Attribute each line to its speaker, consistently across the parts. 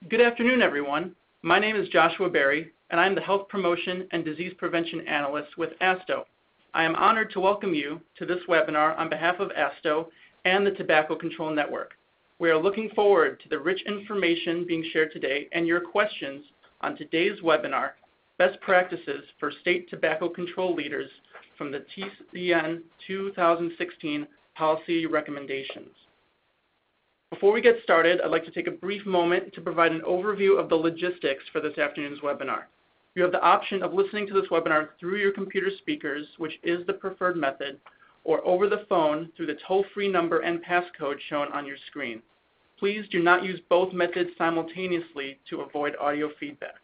Speaker 1: Good afternoon, everyone. My name is Joshua Berry, and I'm the Health Promotion and Disease Prevention Analyst with ASTHO. I am honored to welcome you to this webinar on behalf of ASTHO and the Tobacco Control Network. We are looking forward to the rich information being shared today and your questions on today's webinar, Best Practices for State Tobacco Control Leaders from the TCN 2016 Policy Recommendations. Before we get started, I'd like to take a brief moment to provide an overview of the logistics for this afternoon's webinar. You have the option of listening to this webinar through your computer speakers, which is the preferred method, or over the phone through the toll-free number and passcode shown on your screen. Please do not use both methods simultaneously to avoid audio feedback.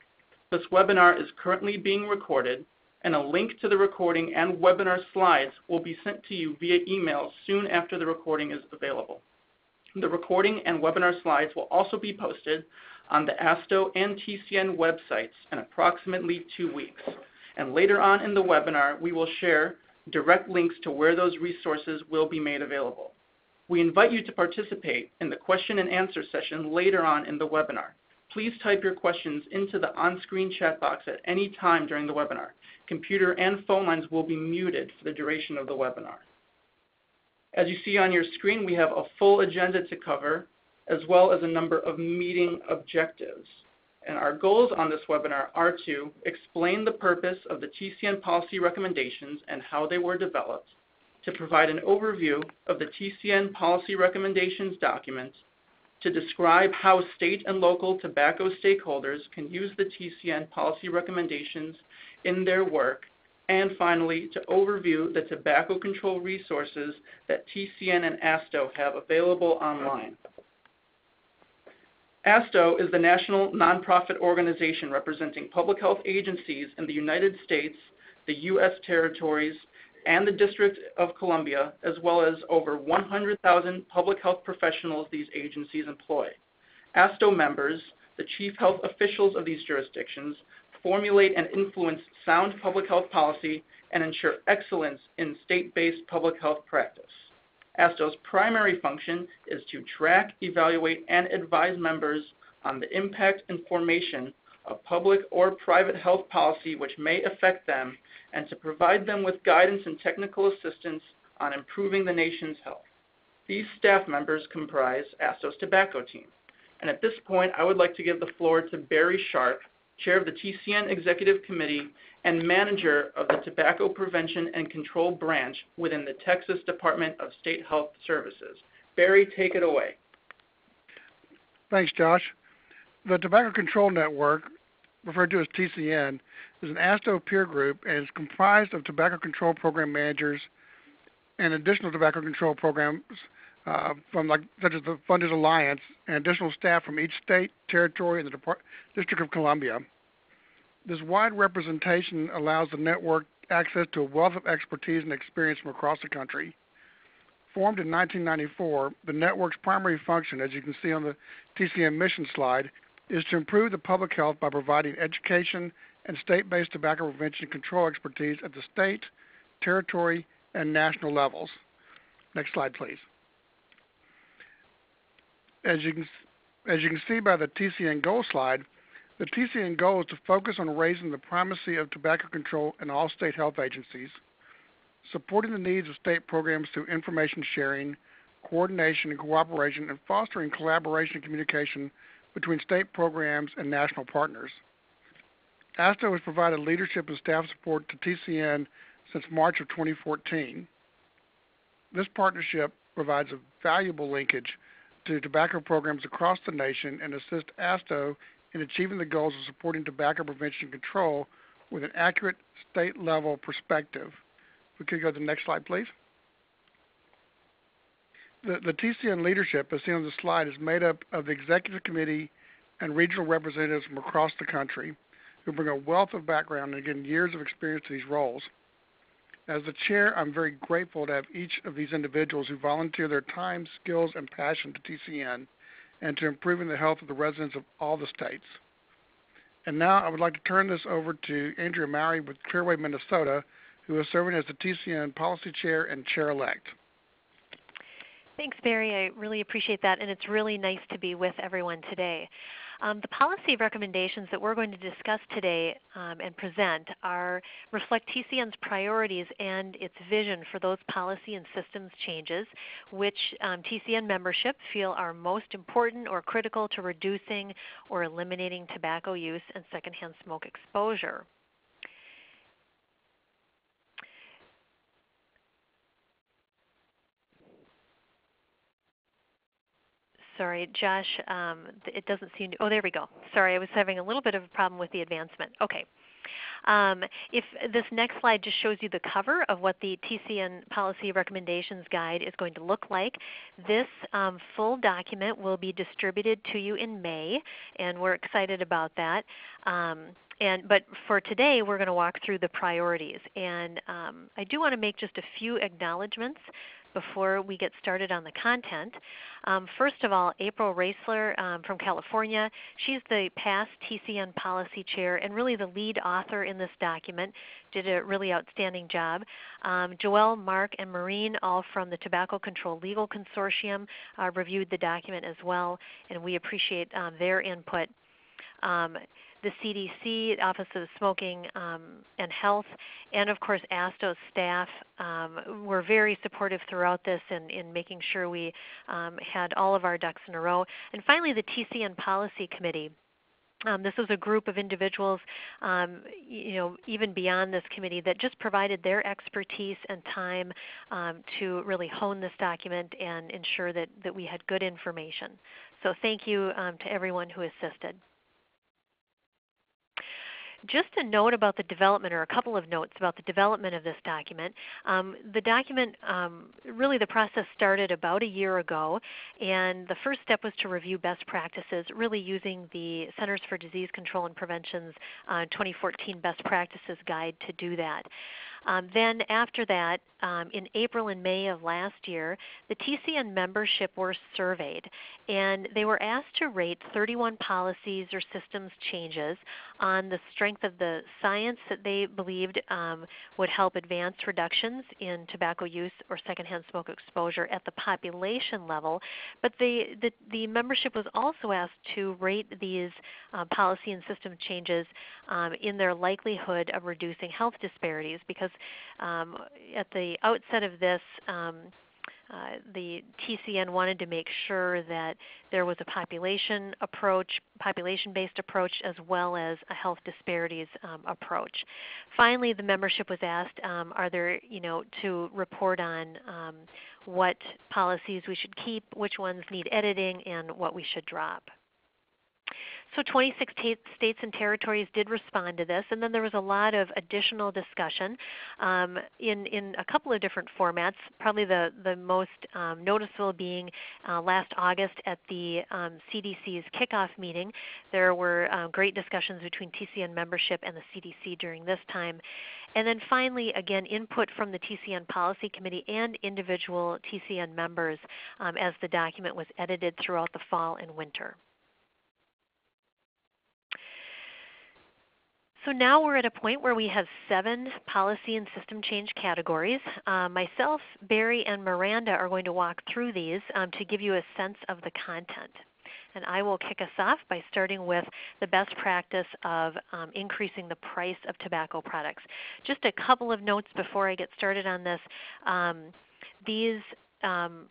Speaker 1: This webinar is currently being recorded, and a link to the recording and webinar slides will be sent to you via email soon after the recording is available. The recording and webinar slides will also be posted on the ASTHO and TCN websites in approximately 2 weeks. And later on in the webinar, we will share direct links to where those resources will be made available. We invite you to participate in the question and answer session later on in the webinar. Please type your questions into the on-screen chat box at any time during the webinar. Computer and phone lines will be muted for the duration of the webinar. As you see on your screen, we have a full agenda to cover, as well as a number of meeting objectives. And our goals on this webinar are to explain the purpose of the TCN policy recommendations and how they were developed, to provide an overview of the TCN policy recommendations document, to describe how state and local tobacco stakeholders can use the TCN policy recommendations in their work, and finally, to overview the tobacco control resources that TCN and ASTHO have available online. ASTHO is the national nonprofit organization representing public health agencies in the United States, the U.S. territories, and the District of Columbia, as well as over 100,000 public health professionals these agencies employ. ASTHO members, the chief health officials of these jurisdictions, formulate and influence sound public health policy and ensure excellence in state-based public health practice. ASTHO's primary function is to track, evaluate, and advise members on the impact and formation of public or private health policy which may affect them, and to provide them with guidance and technical assistance on improving the nation's health. These staff members comprise ASTHO's tobacco team. And at this point, I would like to give the floor to Barry Sharp, Chair of the TCN Executive Committee and Manager of the Tobacco Prevention and Control Branch within the Texas Department of State Health Services. Barry, take it away.
Speaker 2: Thanks, Josh. The Tobacco Control Network, referred to as TCN, is an ASTHO peer group and is comprised of tobacco control program managers and additional tobacco control programs such as the Funded Alliance, and additional staff from each state, territory, and the District of Columbia. This wide representation allows the network access to a wealth of expertise and experience from across the country. Formed in 1994, the network's primary function, as you can see on the TCN Mission slide, is to improve the public health by providing education and state-based tobacco prevention and control expertise at the state, territory, and national levels. Next slide, please. As you can see by the TCN goal slide, the TCN goal is to focus on raising the primacy of tobacco control in all state health agencies, supporting the needs of state programs through information sharing, coordination and cooperation, and fostering collaboration and communication between state programs and national partners. ASTHO has provided leadership and staff support to TCN since March of 2014. This partnership provides a valuable linkage to tobacco programs across the nation and assist ASTHO in achieving the goals of supporting tobacco prevention and control with an accurate state-level perspective. If we could go to the next slide, please. The TCN leadership, as seen on the slide, is made up of the executive committee and regional representatives from across the country who bring a wealth of background and, again, years of experience to these roles. As the chair, I'm very grateful to have each of these individuals who volunteer their time, skills, and passion to TCN and to improving the health of the residents of all the states. And now I would like to turn this over to Andrea Mowry with Clearway, Minnesota, who is serving as the TCN Policy Chair and Chair-elect.
Speaker 3: Thanks, Barry. I really appreciate that, and it's really nice to be with everyone today. The policy recommendations that we're going to discuss today and present reflect TCN's priorities and its vision for those policy and systems changes which TCN membership feel are most important or critical to reducing or eliminating tobacco use and secondhand smoke exposure. Sorry, Josh, it doesn't seem to, oh, there we go. Sorry, I was having a little bit of a problem with the advancement. Okay. If this next slide just shows you the cover of what the TCN Policy Recommendations Guide is going to look like. This full document will be distributed to you in May, and we're excited about that. But for today, we're going to walk through the priorities. And I do want to make just a few acknowledgments before we get started on the content. First of all, April Raisler from California, she's the past TCN Policy Chair and really the lead author in this document, did a really outstanding job. Joelle, Mark, and Maureen, all from the Tobacco Control Legal Consortium, reviewed the document as well, and we appreciate their input. The CDC, Office of Smoking and Health, and of course ASTHO staff were very supportive throughout this in making sure we had all of our ducks in a row. And finally, the TCN Policy Committee. This was a group of individuals, even beyond this committee, that just provided their expertise and time to really hone this document and ensure that we had good information. So thank you to everyone who assisted. Just a note about the development, or a couple of notes about the development of this document. The document, really the process started about a year ago, and the first step was to review best practices, really using the Centers for Disease Control and Prevention's 2014 Best Practices Guide to do that. Then after that, in April and May of last year, the TCN membership were surveyed, and they were asked to rate 31 policies or systems changes on the strength of the science that they believed would help advance reductions in tobacco use or secondhand smoke exposure at the population level. But the membership was also asked to rate these policy and system changes in their likelihood of reducing health disparities, because at the outset of this, the TCN wanted to make sure that there was a population-based approach as well as a health disparities approach. Finally, the membership was asked, to report on what policies we should keep, which ones need editing, and what we should drop. So 26 states and territories did respond to this, and then there was a lot of additional discussion in a couple of different formats, probably the most noticeable being last August at the CDC's kickoff meeting. There were great discussions between TCN membership and the CDC during this time. And then finally, again, input from the TCN Policy Committee and individual TCN members as the document was edited throughout the fall and winter. So now we're at a point where we have 7 policy and system change categories. Myself, Barry, and Miranda are going to walk through these to give you a sense of the content. And I will kick us off by starting with the best practice of increasing the price of tobacco products. Just a couple of notes before I get started on this. These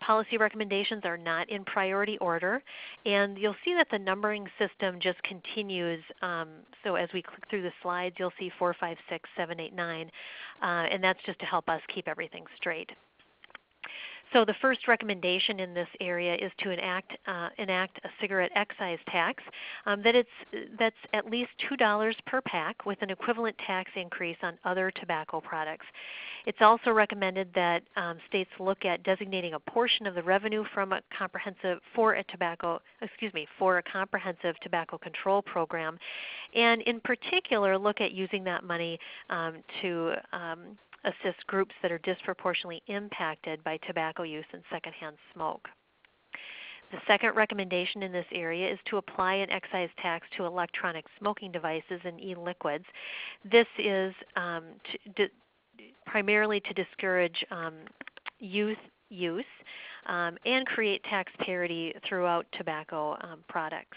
Speaker 3: policy recommendations are not in priority order, and you'll see that the numbering system just continues. So as we click through the slides, you'll see 4, 5, 6, 7, 8, 9, and that's just to help us keep everything straight. So the first recommendation in this area is to enact a cigarette excise tax that's at least $2 per pack, with an equivalent tax increase on other tobacco products. It's also recommended that states look at designating a portion of the revenue from a comprehensive comprehensive tobacco control program, and in particular look at using that money to assist groups that are disproportionately impacted by tobacco use and secondhand smoke. The second recommendation in this area is to apply an excise tax to electronic smoking devices and e-liquids. This is primarily to discourage youth use and create tax parity throughout tobacco products.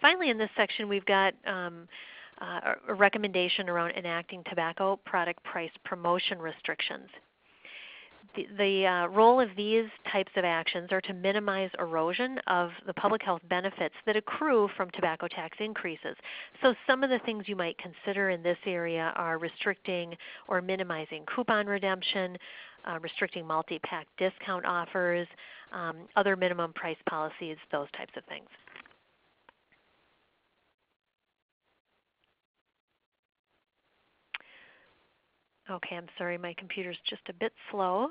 Speaker 3: Finally, in this section, we've got a recommendation around enacting tobacco product price promotion restrictions. The role of these types of actions are to minimize erosion of the public health benefits that accrue from tobacco tax increases. So some of the things you might consider in this area are restricting or minimizing coupon redemption, restricting multi-pack discount offers, other minimum price policies, those types of things. Okay, I'm sorry, my computer's just a bit slow.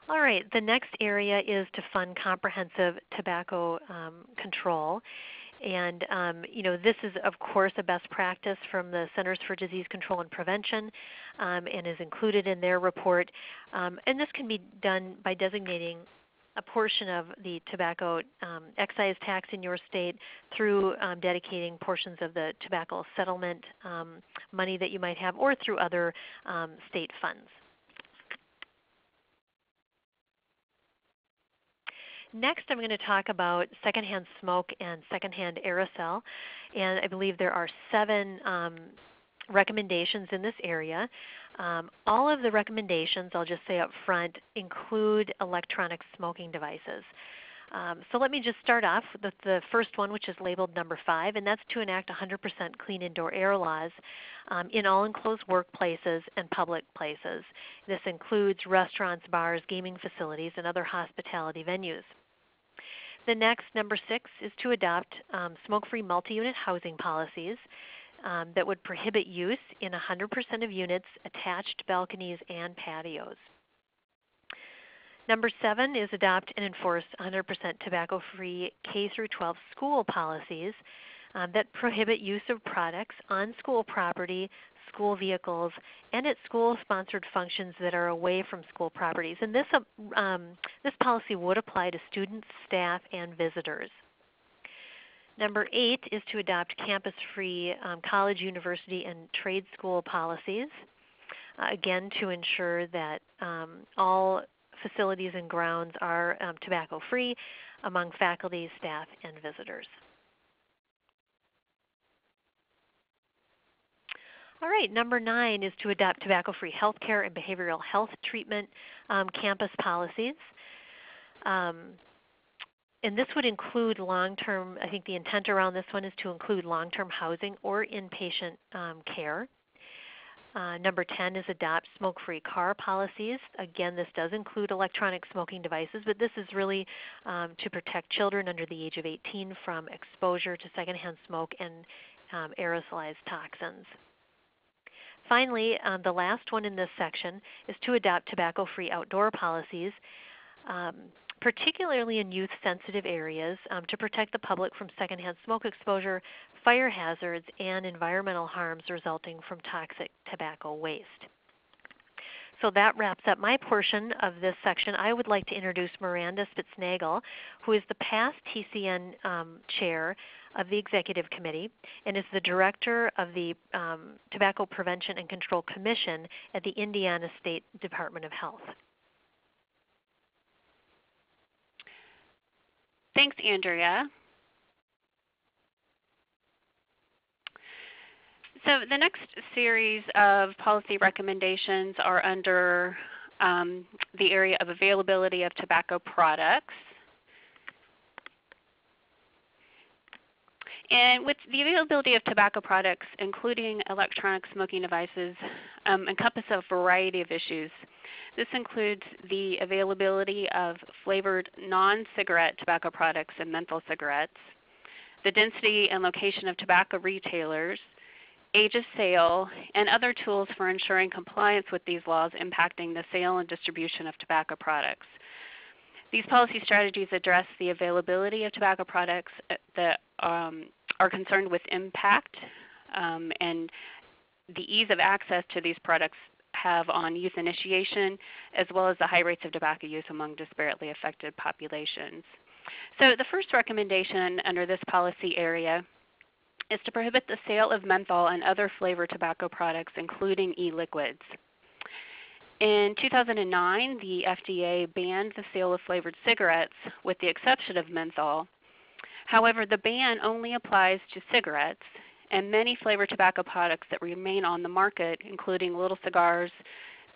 Speaker 3: All right, the next area is to fund comprehensive tobacco control. And this is, of course, a best practice from the Centers for Disease Control and Prevention and is included in their report. And this can be done by designating a portion of the tobacco excise tax in your state through dedicating portions of the tobacco settlement money that you might have, or through other state funds. Next, I'm going to talk about secondhand smoke and secondhand aerosol, and I believe there are 7 recommendations in this area. All of the recommendations, I'll just say up front, include electronic smoking devices. So let me just start off with the first one, which is labeled number 5, and that's to enact 100% clean indoor air laws in all enclosed workplaces and public places. This includes restaurants, bars, gaming facilities, and other hospitality venues. The next, number 6, is to adopt smoke-free multi-unit housing policies that would prohibit use in 100% of units, attached balconies, and patios. Number 7 is adopt and enforce 100% tobacco-free K-12 school policies that prohibit use of products on school property, school vehicles, and at school-sponsored functions that are away from school properties. And this policy would apply to students, staff, and visitors. Number 8 is to adopt campus-free college, university, and trade school policies, again to ensure that all facilities and grounds are tobacco-free among faculty, staff, and visitors. All right, number 9 is to adopt tobacco-free healthcare and behavioral health treatment campus policies. And this would include long-term, I think the intent around this one is to include long-term housing or inpatient care. Number 10 is adopt smoke-free car policies. Again, this does include electronic smoking devices, but this is really to protect children under the age of 18 from exposure to secondhand smoke and aerosolized toxins. Finally, the last one in this section is to adopt tobacco-free outdoor policies, particularly in youth-sensitive areas, to protect the public from secondhand smoke exposure, fire hazards, and environmental harms resulting from toxic tobacco waste. So that wraps up my portion of this section. I would like to introduce Miranda Spitznagel, who is the past TCN chair of the Executive Committee and is the director of the Tobacco Prevention and Control Commission at the Indiana State Department of Health.
Speaker 4: Thanks, Andrea. So the next series of policy recommendations are under the area of availability of tobacco products. And with the availability of tobacco products, including electronic smoking devices, encompass a variety of issues. This includes the availability of flavored non-cigarette tobacco products and menthol cigarettes, the density and location of tobacco retailers, age of sale, and other tools for ensuring compliance with these laws impacting the sale and distribution of tobacco products. These policy strategies address the availability of tobacco products that are concerned with impact and the ease of access to these products have on youth initiation, as well as the high rates of tobacco use among disparately affected populations. So the first recommendation under this policy area is to prohibit the sale of menthol and other flavored tobacco products, including e-liquids. In 2009, the FDA banned the sale of flavored cigarettes with the exception of menthol. However, the ban only applies to cigarettes, and many flavored tobacco products that remain on the market, including little cigars,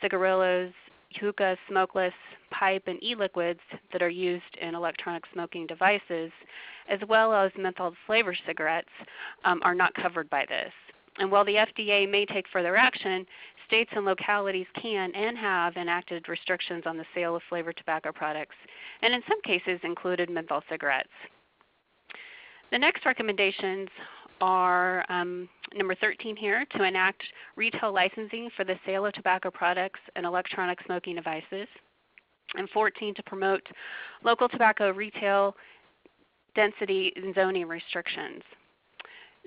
Speaker 4: cigarillos, hookahs, smokeless, pipe, and e-liquids that are used in electronic smoking devices, as well as menthol flavored cigarettes, are not covered by this. And while the FDA may take further action, states and localities can and have enacted restrictions on the sale of flavored tobacco products, and in some cases included menthol cigarettes. The next recommendations are number 13 here, to enact retail licensing for the sale of tobacco products and electronic smoking devices, and 14, to promote local tobacco retail density and zoning restrictions.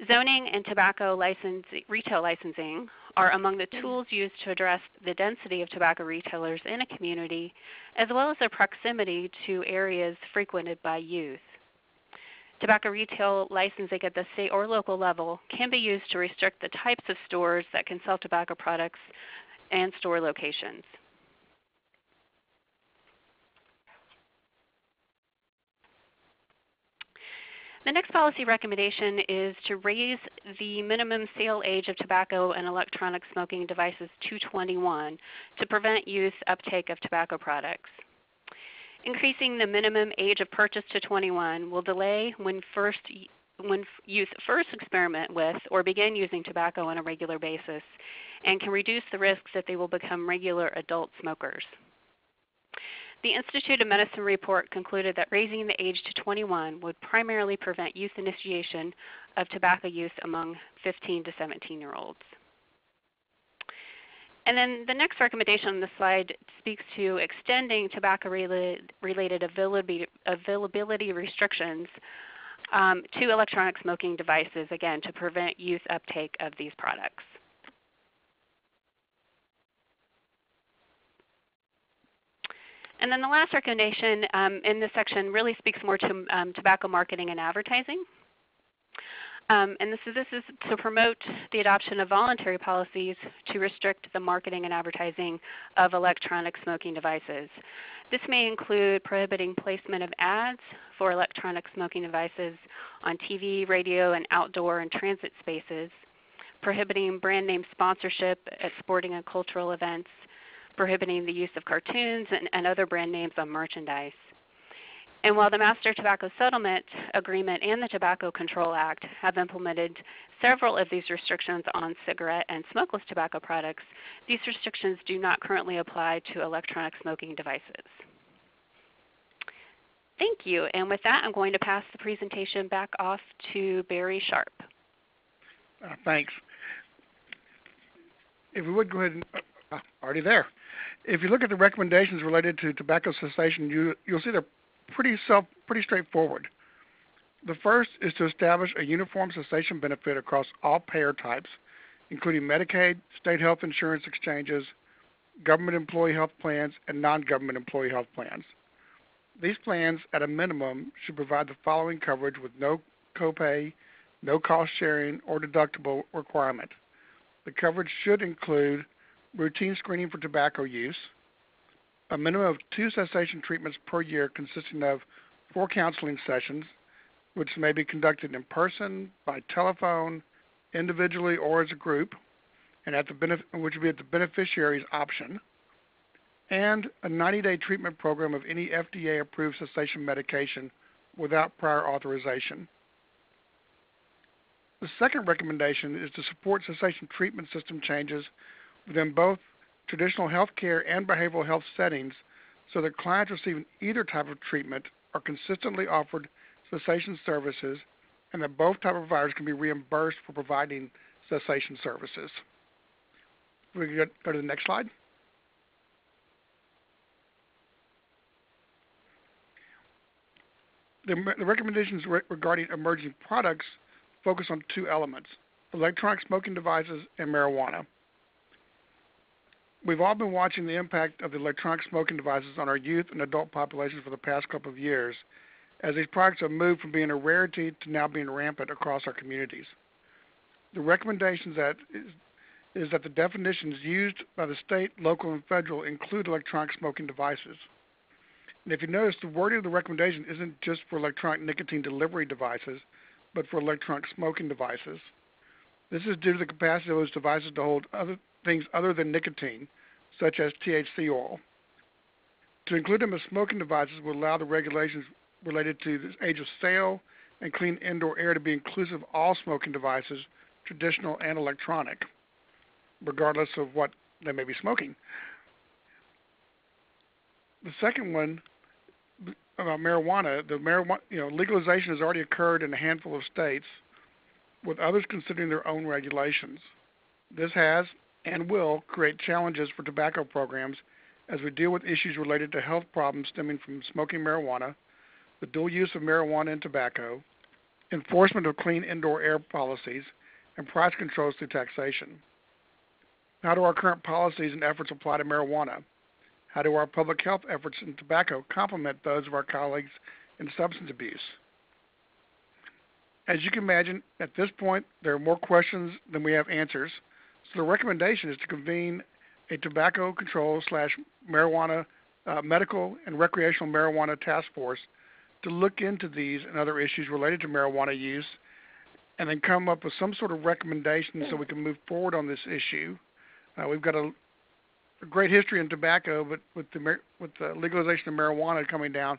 Speaker 4: Zoning and tobacco retail licensing are among the tools used to address the density of tobacco retailers in a community, as well as their proximity to areas frequented by youth. Tobacco retail licensing at the state or local level can be used to restrict the types of stores that can sell tobacco products and store locations. The next policy recommendation is to raise the minimum sale age of tobacco and electronic smoking devices to 21 to prevent youth uptake of tobacco products. Increasing the minimum age of purchase to 21 will delay when youth first experiment with or begin using tobacco on a regular basis, and can reduce the risks that they will become regular adult smokers. The Institute of Medicine report concluded that raising the age to 21 would primarily prevent youth initiation of tobacco use among 15 to 17-year-olds. And then the next recommendation on the slide speaks to extending tobacco-related availability restrictions to electronic smoking devices, again, to prevent youth uptake of these products. And then the last recommendation in this section really speaks more to tobacco marketing and advertising. And this is to promote the adoption of voluntary policies to restrict the marketing and advertising of electronic smoking devices. This may include prohibiting placement of ads for electronic smoking devices on TV, radio, and outdoor and transit spaces, prohibiting brand name sponsorship at sporting and cultural events, prohibiting the use of cartoons and other brand names on merchandise. And while the Master Tobacco Settlement Agreement and the Tobacco Control Act have implemented several of these restrictions on cigarette and smokeless tobacco products, these restrictions do not currently apply to electronic smoking devices. Thank you. And with that, I'm going to pass the presentation back off to Barry Sharp.
Speaker 2: Thanks. If we would go ahead and, already there. If you look at the recommendations related to tobacco cessation, you'll see they're pretty straightforward. The first is to establish a uniform cessation benefit across all payer types, including Medicaid, state health insurance exchanges, government employee health plans, and non-government employee health plans. These plans, at a minimum, should provide the following coverage with no copay, no cost sharing, or deductible requirement. The coverage should include routine screening for tobacco use, a minimum of 2 cessation treatments per year consisting of 4 counseling sessions, which may be conducted in person, by telephone, individually, or as a group, and which would be at the beneficiary's option, and a 90-day treatment program of any FDA-approved cessation medication without prior authorization. The second recommendation is to support cessation treatment system changes within both traditional health care and behavioral health settings so that clients receiving either type of treatment are consistently offered cessation services and that both type of providers can be reimbursed for providing cessation services. We can go to the next slide. The recommendations regarding emerging products focus on 2 elements: electronic smoking devices and marijuana. We've all been watching the impact of the electronic smoking devices on our youth and adult populations for the past couple of years, as these products have moved from being a rarity to now being rampant across our communities. The recommendations that is that the definitions used by the state, local, and federal include electronic smoking devices. And if you notice, the wording of the recommendation isn't just for electronic nicotine delivery devices, but for electronic smoking devices. This is due to the capacity of those devices to hold other things other than nicotine, such as THC oil. To include them as smoking devices would allow the regulations related to the age of sale and clean indoor air to be inclusive of all smoking devices, traditional and electronic, regardless of what they may be smoking. The second one about marijuana, legalization has already occurred in a handful of states, with others considering their own regulations. This has and will create challenges for tobacco programs as we deal with issues related to health problems stemming from smoking marijuana, the dual use of marijuana and tobacco, enforcement of clean indoor air policies, and price controls through taxation. How do our current policies and efforts apply to marijuana? How do our public health efforts in tobacco complement those of our colleagues in substance abuse? As you can imagine, at this point, there are more questions than we have answers, so the recommendation is to convene a tobacco control / marijuana, medical and recreational marijuana task force to look into these and other issues related to marijuana use, and then come up with some sort of recommendation so we can move forward on this issue. We've got a great history in tobacco, but with the legalization of marijuana coming down,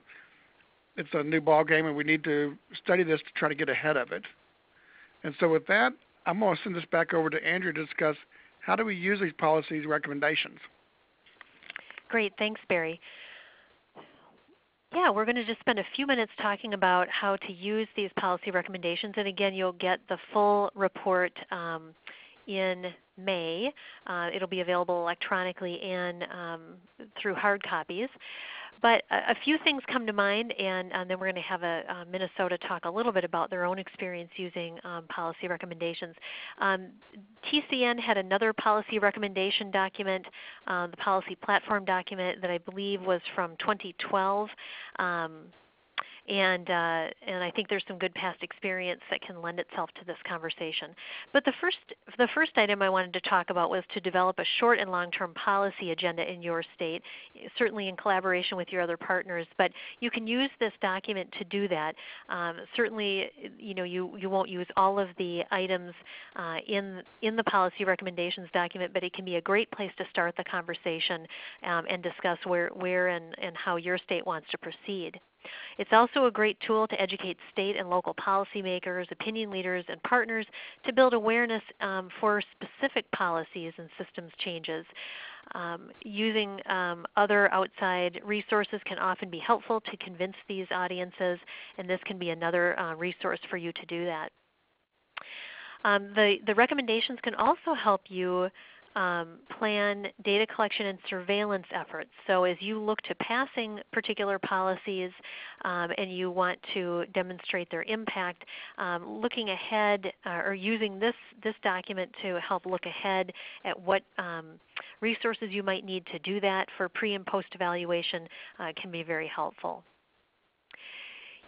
Speaker 2: it's a new ball game, and we need to study this to try to get ahead of it. And so with that, I'm going to send this back over to Andrea to discuss how do we use these policies recommendations.
Speaker 3: Great, thanks, Barry. Yeah, we're going to just spend a few minutes talking about how to use these policy recommendations, and again, you'll get the full report in May. It'll be available electronically and through hard copies. But a few things come to mind, and then we're going to have Minnesota talk a little bit about their own experience using policy recommendations. TCN had another policy recommendation document, the policy platform document that I believe was from 2012. And I think there's some good past experience that can lend itself to this conversation. But the first item I wanted to talk about was to develop a short and long-term policy agenda in your state, certainly in collaboration with your other partners. But you can use this document to do that. Certainly, you won't use all of the items in the policy recommendations document, but it can be a great place to start the conversation and discuss where and how your state wants to proceed. It's also a great tool to educate state and local policymakers, opinion leaders, and partners to build awareness for specific policies and systems changes. Using other outside resources can often be helpful to convince these audiences, and this can be another resource for you to do that. The recommendations can also help you plan data collection and surveillance efforts. So as you look to passing particular policies and you want to demonstrate their impact, looking ahead or using this document to help look ahead at what resources you might need to do that for pre and post evaluation can be very helpful.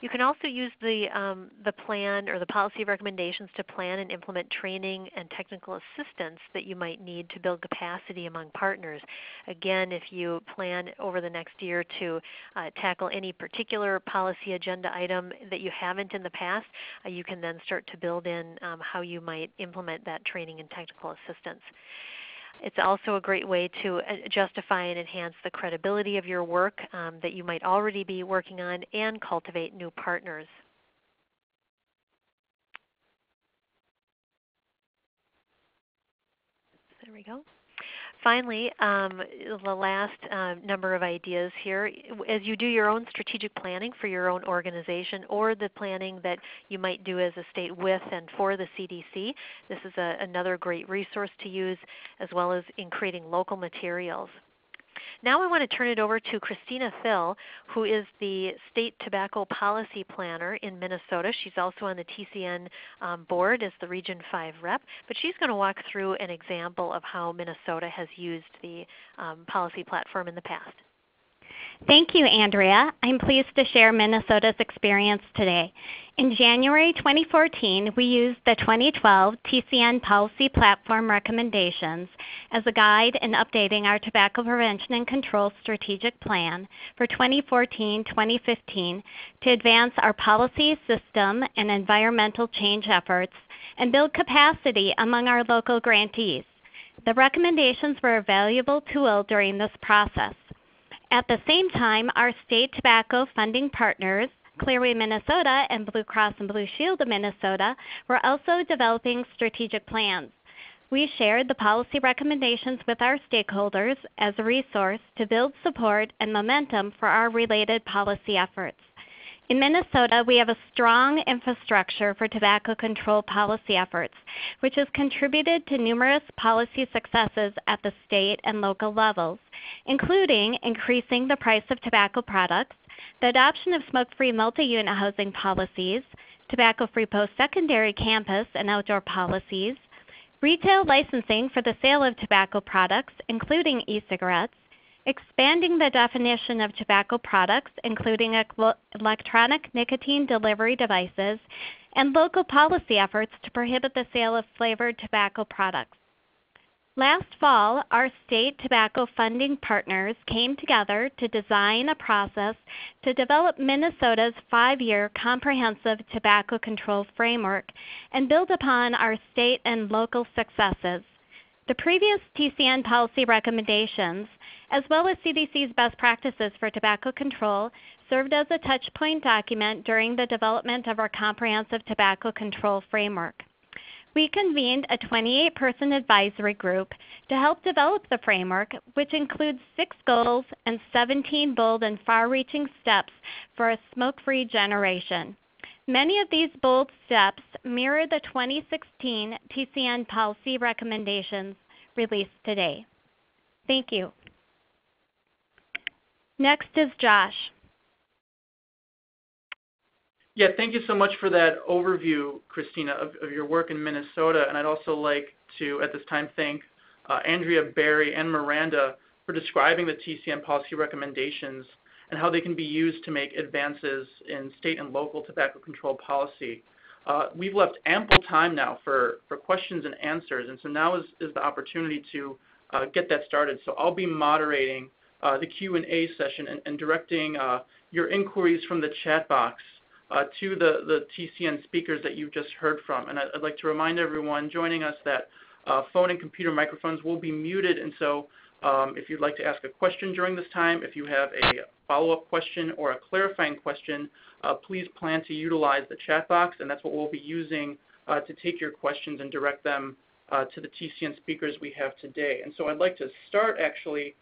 Speaker 3: You can also use the plan or the policy recommendations to plan and implement training and technical assistance that you might need to build capacity among partners. Again, if you plan over the next year to tackle any particular policy agenda item that you haven't in the past, you can then start to build in how you might implement that training and technical assistance. It's also a great way to justify and enhance the credibility of your work that you might already be working on and cultivate new partners. There we go. Finally, the last number of ideas here, as you do your own strategic planning for your own organization or the planning that you might do as a state with and for the CDC, this is another great resource to use, as well as in creating local materials. Now I want to turn it over to Christina Thill, who is the State Tobacco Policy Planner in Minnesota. She's also on the TCN board as the Region 5 rep, but she's going to walk through an example of how Minnesota has used the policy platform in the past.
Speaker 5: Thank you, Andrea. I'm pleased to share Minnesota's experience today. In January 2014, we used the 2012 TCN Policy Platform recommendations as a guide in updating our Tobacco Prevention and Control Strategic Plan for 2014-2015 to advance our policy, system, and environmental change efforts and build capacity among our local grantees. The recommendations were a valuable tool during this process. At the same time, our state tobacco funding partners, Clearway Minnesota and Blue Cross and Blue Shield of Minnesota, were also developing strategic plans. We shared the policy recommendations with our stakeholders as a resource to build support and momentum for our related policy efforts. In Minnesota, we have a strong infrastructure for tobacco control policy efforts, which has contributed to numerous policy successes at the state and local levels, including increasing the price of tobacco products, the adoption of smoke-free multi-unit housing policies, tobacco-free post-secondary campus and outdoor policies, retail licensing for the sale of tobacco products, including e-cigarettes, expanding the definition of tobacco products, including electronic nicotine delivery devices, and local policy efforts to prohibit the sale of flavored tobacco products. Last fall, our state tobacco funding partners came together to design a process to develop Minnesota's 5-year comprehensive tobacco control framework and build upon our state and local successes. The previous TCN policy recommendations, as well as CDC's best practices for tobacco control, served as a touchpoint document during the development of our comprehensive tobacco control framework. We convened a 28-person advisory group to help develop the framework, which includes 6 goals and 17 bold and far-reaching steps for a smoke-free generation. Many of these bold steps mirror the 2016 TCN policy recommendations released today. Thank you. Next is Josh.
Speaker 1: Yeah, thank you so much for that overview, Christina, of your work in Minnesota. And I'd also like to, at this time, thank Andrea, Barry, and Miranda for describing the TCN policy recommendations and how they can be used to make advances in state and local tobacco control policy. We've left ample time now for questions and answers, and so now is the opportunity to get that started. So I'll be moderating the Q&A session and directing your inquiries from the chat box to the TCN speakers that you just heard from. And I'd like to remind everyone joining us that phone and computer microphones will be muted, and so if you'd like to ask a question during this time, if you have a follow-up question or a clarifying question, please plan to utilize the chat box, and that's what we'll be using to take your questions and direct them to the TCN speakers we have today. And so I'd like to start actually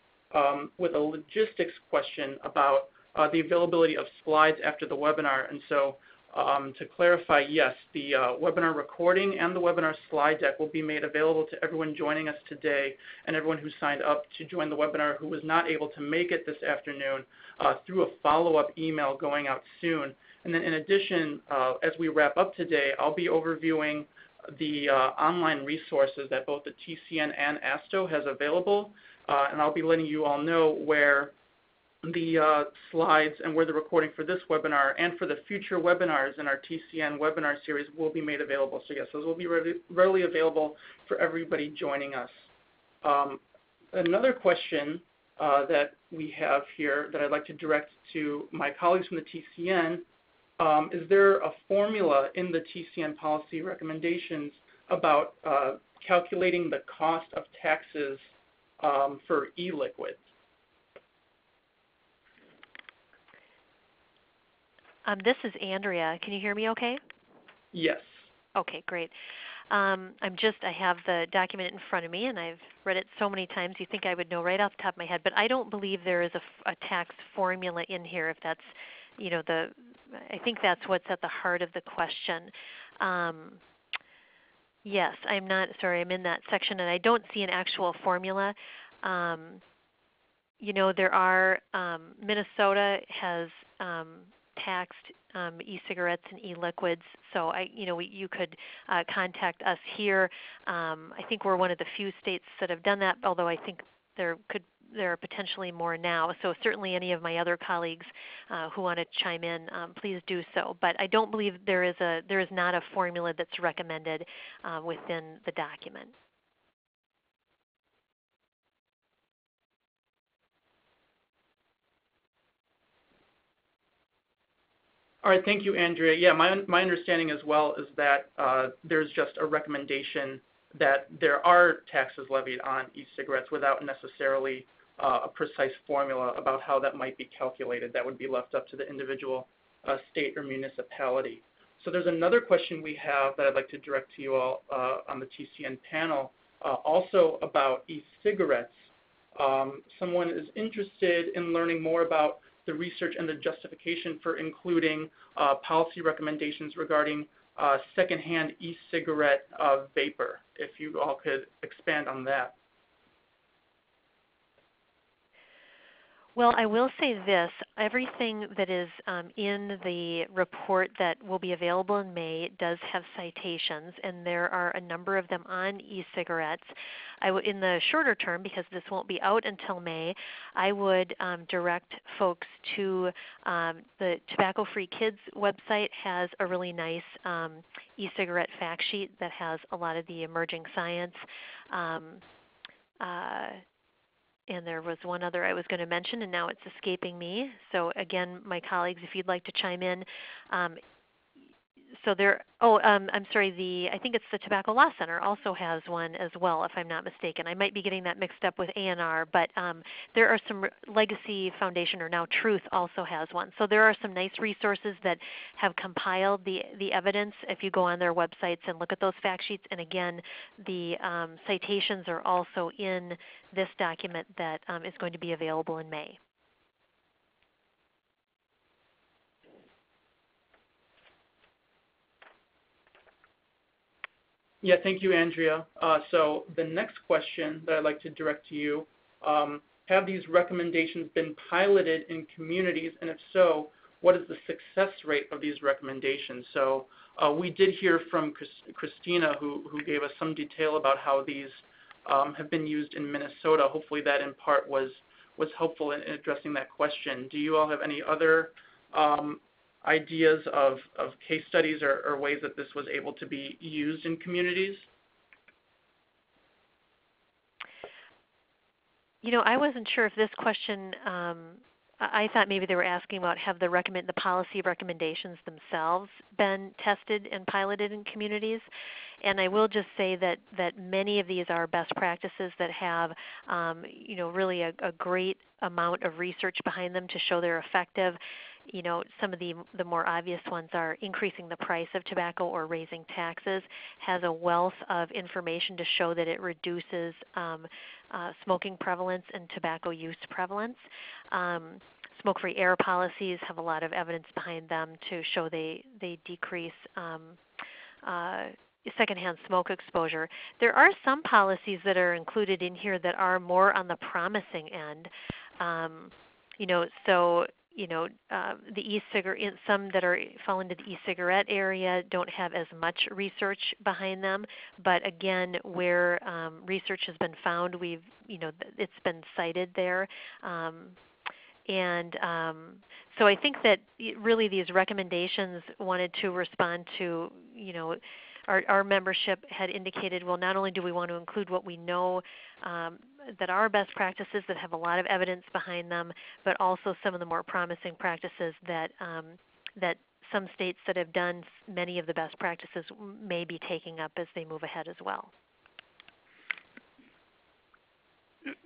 Speaker 1: with a logistics question about the availability of slides after the webinar. And so to clarify, yes, the webinar recording and the webinar slide deck will be made available to everyone joining us today and everyone who signed up to join the webinar who was not able to make it this afternoon through a follow-up email going out soon. And then in addition, as we wrap up today, I'll be overviewing the online resources that both the TCN and ASTHO has available, and I'll be letting you all know where the slides and where the recording for this webinar and for the future webinars in our TCN webinar series will be made available. So yes, those will be readily available for everybody joining us. Another question that we have here that I'd like to direct to my colleagues from the TCN, is there a formula in the TCN policy recommendations about calculating the cost of taxes for e-liquids?
Speaker 3: This is Andrea. Can you hear me okay?
Speaker 1: Yes.
Speaker 3: Okay, great. I have the document in front of me, and I've read it so many times you think I would know right off the top of my head, but I don't believe there is a tax formula in here, if that's, I think that's what's at the heart of the question. Yes, I'm in that section, and I don't see an actual formula. There are, Minnesota has taxed e-cigarettes and e-liquids, so you could contact us here. I think we're one of the few states that have done that, although I think there could there are potentially more now. So certainly any of my other colleagues who want to chime in, please do so. But I don't believe there is not a formula that's recommended within the document.
Speaker 1: All right, thank you, Andrea. Yeah, my understanding as well is that there's just a recommendation that there are taxes levied on e-cigarettes without necessarily a precise formula about how that might be calculated. That would be left up to the individual state or municipality. So there's another question we have that I'd like to direct to you all on the TCN panel, also about e-cigarettes. Someone is interested in learning more about the research and the justification for including policy recommendations regarding secondhand e-cigarette vapor. If you all could expand on that.
Speaker 3: Well, I will say this. Everything that is in the report that will be available in May does have citations, and there are a number of them on e-cigarettes. In the shorter term, because this won't be out until May, I would direct folks to the Tobacco Free Kids website. Has a really nice e-cigarette fact sheet that has a lot of the emerging science. And there was one other I was going to mention, and now it's escaping me. So again, my colleagues, if you'd like to chime in. I'm sorry, I think it's the Tobacco Law Center also has one as well, if I'm not mistaken. I might be getting that mixed up with ANR, but there are some, Legacy Foundation, or now Truth, also has one. So there are some nice resources that have compiled the evidence if you go on their websites and look at those fact sheets. And again, the citations are also in this document that is going to be available in May.
Speaker 1: Yeah, thank you, Andrea. So the next question that I'd like to direct to you, have these recommendations been piloted in communities, and if so, what is the success rate of these recommendations? So we did hear from Christina, who gave us some detail about how these have been used in Minnesota. Hopefully that in part was helpful in addressing that question. Do you all have any other ideas of case studies or ways that this was able to be used in communities?
Speaker 3: You know, I wasn't sure if this question, I thought maybe they were asking about have the policy recommendations themselves been tested and piloted in communities. And I will just say that many of these are best practices that have, really a great amount of research behind them to show they're effective. You know, some of the more obvious ones are increasing the price of tobacco or raising taxes, has a wealth of information to show that it reduces smoking prevalence and tobacco use prevalence. Smoke-free air policies have a lot of evidence behind them to show they decrease secondhand smoke exposure. There are some policies that are included in here that are more on the promising end. The e-cigarette, some that fall into the e-cigarette area don't have as much research behind them. But again, where research has been found, it's been cited there. So I think that really these recommendations wanted to respond to, our membership had indicated, well, not only do we want to include what we know that are best practices that have a lot of evidence behind them, but also some of the more promising practices that some states that have done many of the best practices may be taking up as they move ahead as well.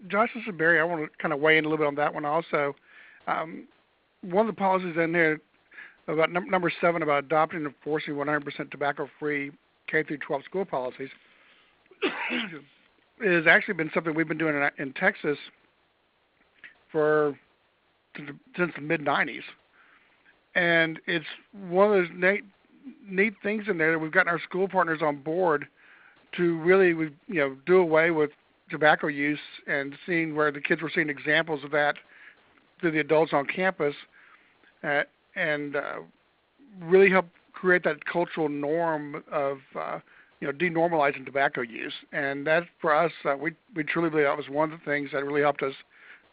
Speaker 2: Josh, this is Barry. I want to kind of weigh in a little bit on that one also. One of the policies in there about number 7 about adopting and enforcing 100% tobacco-free K through 12 school policies has actually been something we've been doing in Texas since the mid-90s. And it's one of those neat things in there that we've gotten our school partners on board to really do away with tobacco use and seeing where the kids were seeing examples of that through the adults on campus and really help create that cultural norm of denormalizing tobacco use. And that for us, we truly believe that was one of the things that really helped us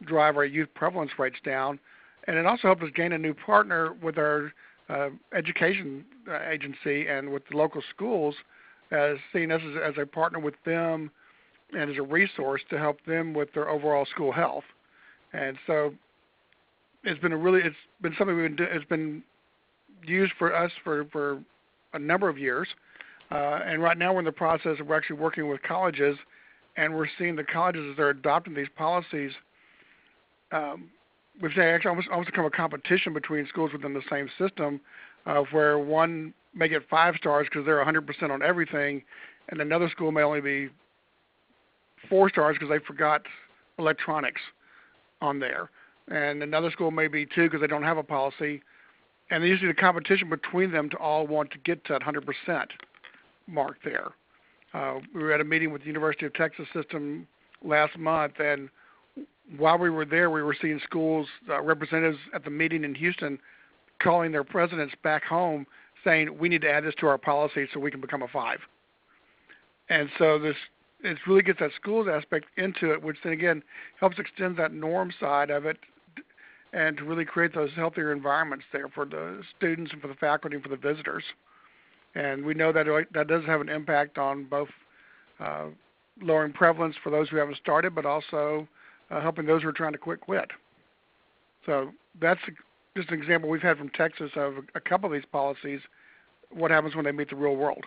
Speaker 2: drive our youth prevalence rates down. And it also helped us gain a new partner with our education agency and with the local schools, as seeing us as a partner with them and as a resource to help them with their overall school health. And so it's been something it's been used for us for a number of years. And right now we're in the process of actually working with colleges, and we're seeing the colleges as they're adopting these policies. We've actually almost become a competition between schools within the same system, where one may get 5 stars because they're 100% on everything, and another school may only be 4 stars because they forgot electronics on there, and another school may be 2 because they don't have a policy. And there's usually the competition between them to all want to get to that 100% mark there. We were at a meeting with the University of Texas system last month, and while we were there, we were seeing schools, representatives at the meeting in Houston calling their presidents back home saying, we need to add this to our policy so we can become a 5. And so it really gets that schools aspect into it, which then again helps extend that norm side of it and to really create those healthier environments there for the students and for the faculty and for the visitors. And we know that that does have an impact on both lowering prevalence for those who haven't started, but also helping those who are trying to quit. So that's just an example we've had from Texas of a couple of these policies, what happens when they meet the real world.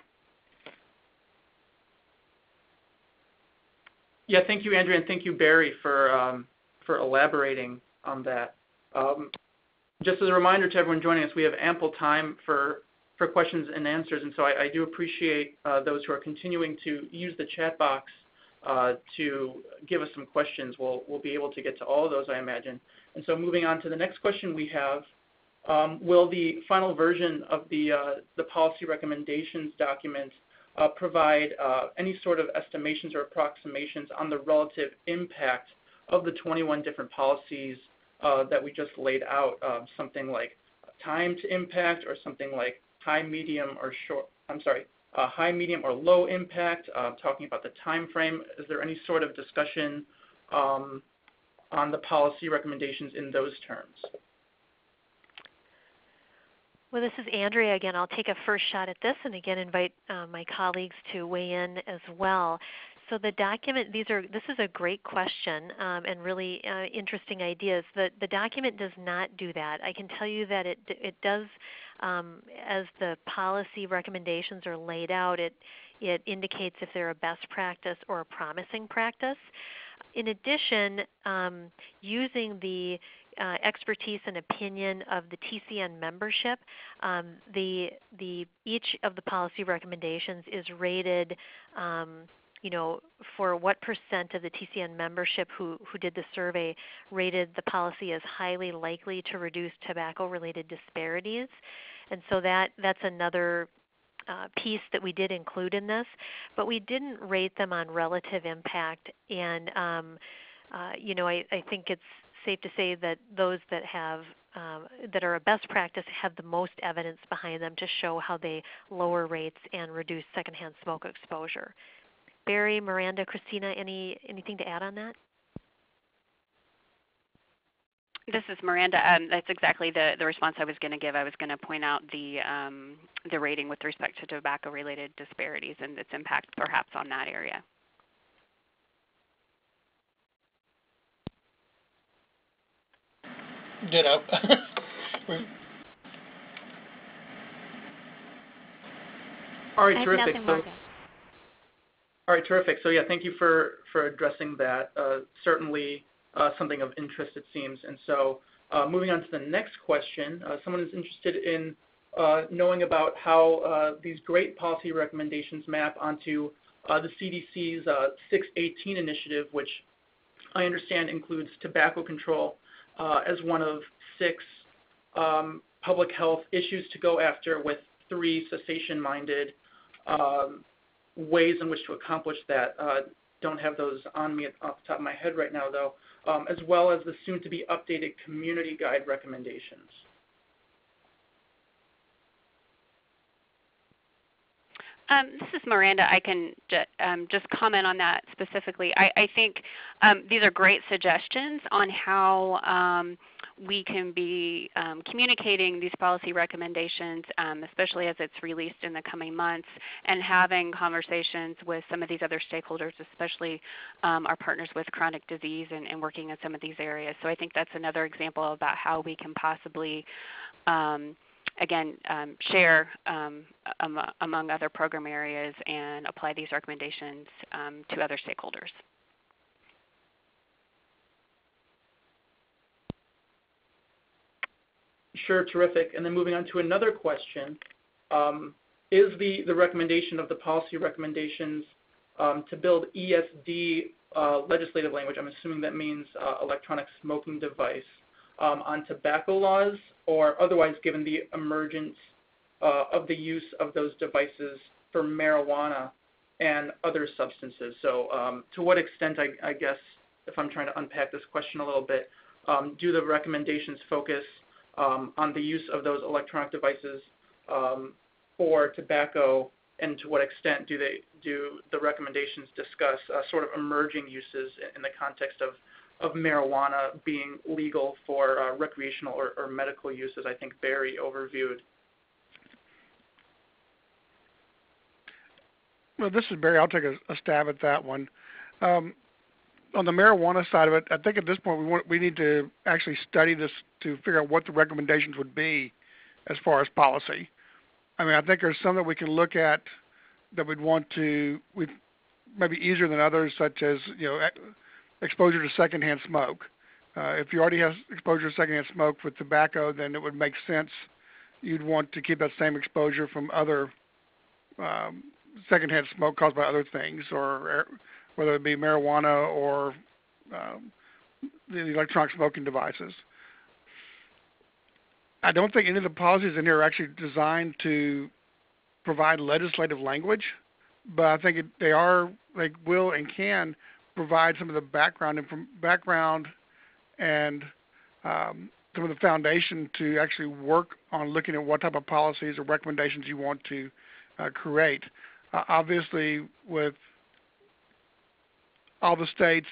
Speaker 1: Yeah, thank you, Andrea, and thank you, Barry, for elaborating on that. Just as a reminder to everyone joining us, we have ample time for questions and answers, and so I do appreciate those who are continuing to use the chat box to give us some questions. We'll be able to get to all of those, I imagine. And so moving on to the next question we have, will the final version of the policy recommendations document provide any sort of estimations or approximations on the relative impact of the 21 different policies that we just laid out, something like time to impact or something like high, medium, or low impact, talking about the time frame? Is there any sort of discussion on the policy recommendations in those terms?
Speaker 3: Well, this is Andrea again. I'll take a first shot at this and again invite my colleagues to weigh in as well. So the document, this is a great question and really interesting ideas. The document does not do that. I can tell you that it does, as the policy recommendations are laid out, it indicates if they're a best practice or a promising practice. In addition, using the expertise and opinion of the TCN membership, each of the policy recommendations is rated for what % of the TCN membership who did the survey rated the policy as highly likely to reduce tobacco-related disparities. And so that's another piece that we did include in this, but we didn't rate them on relative impact. And I think it's safe to say that those that have that are a best practice have the most evidence behind them to show how they lower rates and reduce secondhand smoke exposure. Barry, Miranda, Christina, anything to add on that?
Speaker 4: This is Miranda. That's exactly the response I was going to give. I was going to point out the rating with respect to tobacco-related disparities and its impact perhaps on that area.
Speaker 2: Ditto.
Speaker 1: All right, terrific. All right, terrific. So yeah, thank you for addressing that. Certainly something of interest, it seems. And so moving on to the next question, someone is interested in knowing about how these great policy recommendations map onto the CDC's 618 initiative, which I understand includes tobacco control as one of 6 public health issues to go after, with 3 cessation-minded ways in which to accomplish that. Don't have those on me off the top of my head right now, though, as well as the soon-to-be updated community guide recommendations.
Speaker 4: This is Miranda. I can just comment on that specifically. I think these are great suggestions on how we can be communicating these policy recommendations, especially as it's released in the coming months, and having conversations with some of these other stakeholders, especially our partners with chronic disease and working in some of these areas. So I think that's another example about how we can possibly again, share among other program areas and apply these recommendations to other stakeholders.
Speaker 1: Sure, terrific. And then moving on to another question, is the recommendation of the policy recommendations to build ESD legislative language, I'm assuming that means electronic smoking device, on tobacco laws, or otherwise given the emergence of the use of those devices for marijuana and other substances? So to what extent, I guess, if I'm trying to unpack this question a little bit, do the recommendations focus on the use of those electronic devices for tobacco, and to what extent do the recommendations discuss sort of emerging uses in the context of marijuana being legal for recreational or medical use, as I think Barry overviewed?
Speaker 2: Well, this is Barry. I'll take a stab at that one. On the marijuana side of it, I think at this point we need to actually study this to figure out what the recommendations would be as far as policy. I mean, I think there's some that we can look at that we'd want to, maybe easier than others, such as, exposure to secondhand smoke. If you already have exposure to secondhand smoke with tobacco, then it would make sense you'd want to keep that same exposure from other secondhand smoke caused by other things, or whether it be marijuana or the electronic smoking devices. I don't think any of the policies in here are actually designed to provide legislative language, but I think they will and can provide some of the background and some of the foundation to actually work on looking at what type of policies or recommendations you want to create. Obviously, with all the states,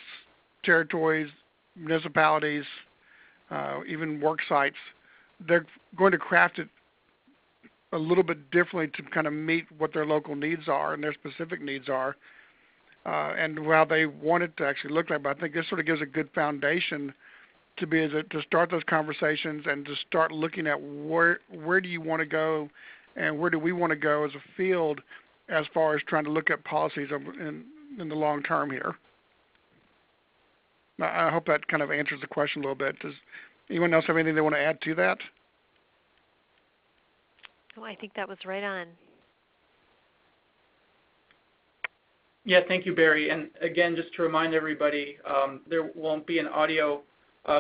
Speaker 2: territories, municipalities, even work sites, they're going to craft it a little bit differently to kind of meet what their local needs are and their specific needs are, and how they want it to actually look like. But I think this sort of gives a good foundation to be able to start those conversations and to start looking at where do you want to go and where do we want to go as a field as far as trying to look at policies in the long term here. I hope that kind of answers the question a little bit. Does anyone else have anything they want to add to that?
Speaker 3: Oh, I think that was right on.
Speaker 1: Yeah, thank you, Barry. And again, just to remind everybody, there won't be an audio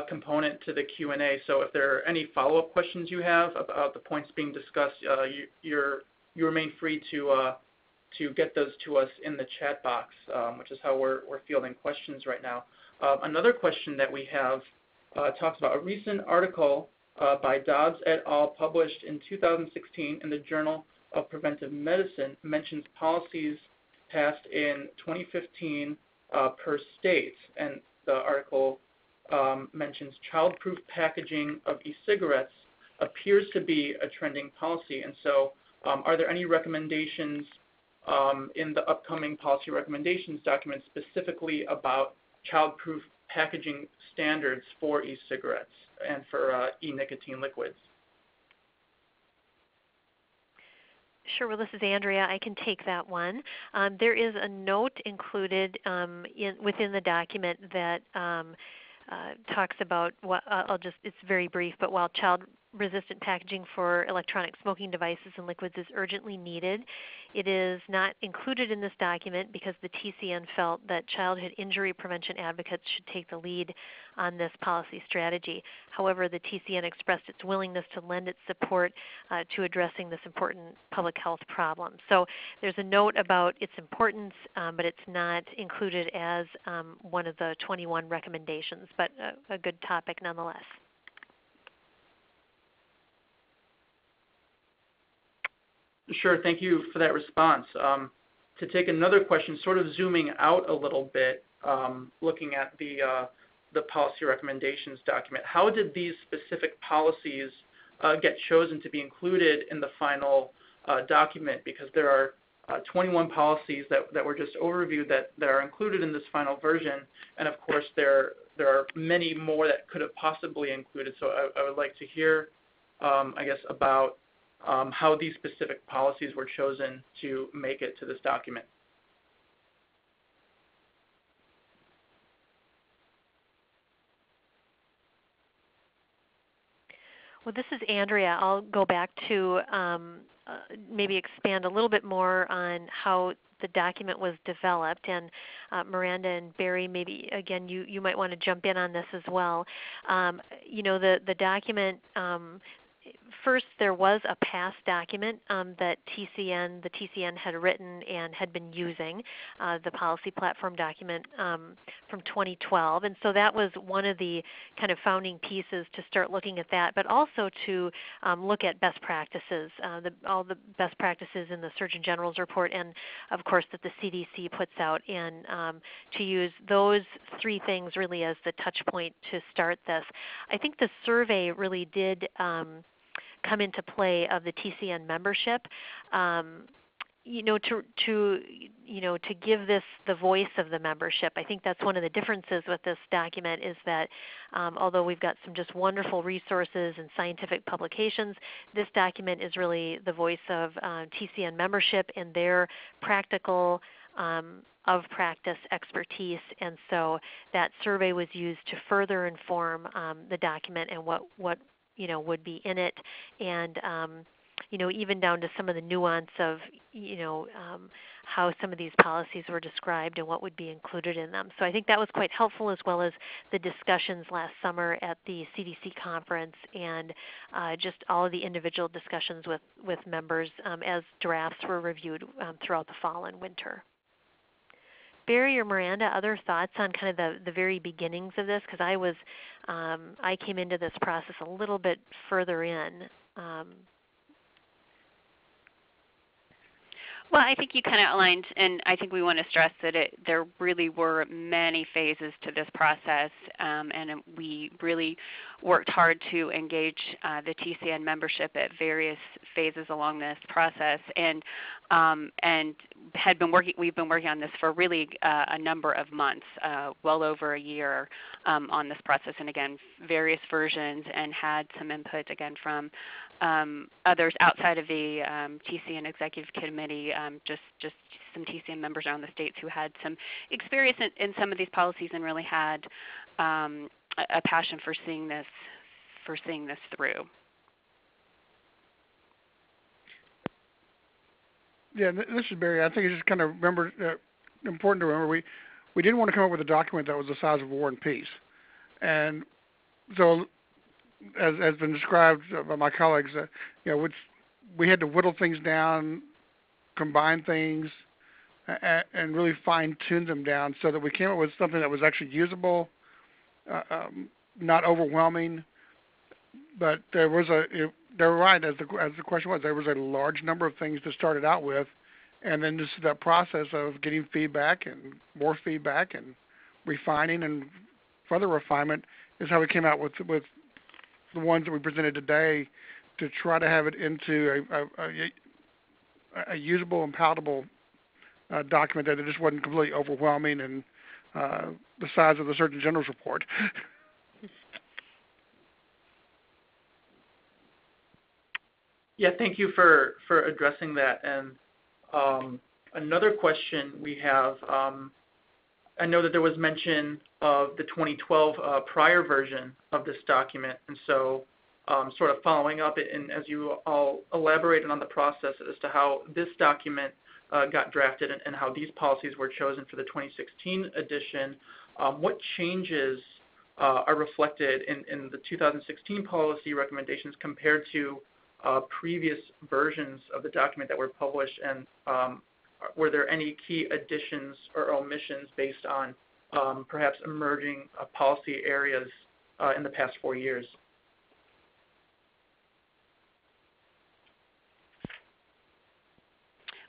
Speaker 1: component to the Q&A. So if there are any follow-up questions you have about the points being discussed, you remain free to get those to us in the chat box, which is how we're fielding questions right now. Another question that we have talks about a recent article by Dobbs et al. Published in 2016 in the Journal of Preventive Medicine mentions policies passed in 2015 per state, and the article mentions child-proof packaging of e-cigarettes appears to be a trending policy. And so are there any recommendations in the upcoming policy recommendations document specifically about child-proof packaging standards for e-cigarettes and for e-nicotine liquids?
Speaker 3: Sure. Well, this is Andrea. I can take that one. There is a note included within the document that talks about what it's very brief, but while child-resistant packaging for electronic smoking devices and liquids is urgently needed, it is not included in this document because the TCN felt that childhood injury prevention advocates should take the lead on this policy strategy. However, the TCN expressed its willingness to lend its support to addressing this important public health problem. So there's a note about its importance, but it's not included as one of the 21 recommendations, but a good topic nonetheless.
Speaker 1: Sure, thank you for that response. To take another question, sort of zooming out a little bit, looking at the policy recommendations document, how did these specific policies get chosen to be included in the final document? Because there are 21 policies that were just overviewed that are included in this final version, and of course there are many more that could have possibly included. So I would like to hear, I guess, about how these specific policies were chosen to make it to this document.
Speaker 3: Well, this is Andrea. I'll go back to maybe expand a little bit more on how the document was developed, and Miranda and Barry, maybe again you might want to jump in on this as well. The document, first there was a past document that the TCN had written and had been using, the policy platform document from 2012, and so that was one of the kind of founding pieces to start looking at that, but also to look at best practices, all the best practices in the Surgeon General's report, and of course that the CDC puts out, and to use those three things really as the touch point to start this. I think the survey really did come into play of the TCN membership, to give this the voice of the membership. I think that's one of the differences with this document is that although we've got some just wonderful resources and scientific publications, this document is really the voice of TCN membership and their practical of practice expertise, and so that survey was used to further inform the document and what would be in it, and even down to some of the nuance of how some of these policies were described and what would be included in them. So I think that was quite helpful, as well as the discussions last summer at the CDC conference, and just all of the individual discussions with members as drafts were reviewed throughout the fall and winter. Barry or Miranda, other thoughts on kind of the very beginnings of this? Because I came into this process a little bit further in.
Speaker 4: Well, I think you kind of outlined, and I think we want to stress that there really were many phases to this process, and we really worked hard to engage the TCN membership at various phases along this process, and we've been working on this for really a number of months, well over a year on this process, and again, various versions, and had some input again from others outside of the TCN Executive Committee, just some TCN members around the states who had some experience in some of these policies and really had a passion for seeing this through.
Speaker 2: Yeah, this is Barry. I think it's just kind of important to remember we didn't want to come up with a document that was the size of War and Peace, and so as has been described by my colleagues, we had to whittle things down, combine things, and really fine-tune them down so that we came up with something that was actually usable, not overwhelming. But they're right, as the question was, there was a large number of things to start it out with, and then just that process of getting feedback and more feedback and refining and further refinement is how we came out with the ones that we presented today, to try to have it into a usable and palatable document that it just wasn't completely overwhelming and the size of the Surgeon General's report.
Speaker 1: Yeah, thank you for addressing that. And another question we have, I know that there was mention of the 2012 prior version of this document, and so sort of following up, and as you all elaborated on the process as to how this document got drafted and how these policies were chosen for the 2016 edition, what changes are reflected in the 2016 policy recommendations compared to previous versions of the document that were published, and were there any key additions or omissions based on perhaps emerging policy areas in the past 4 years?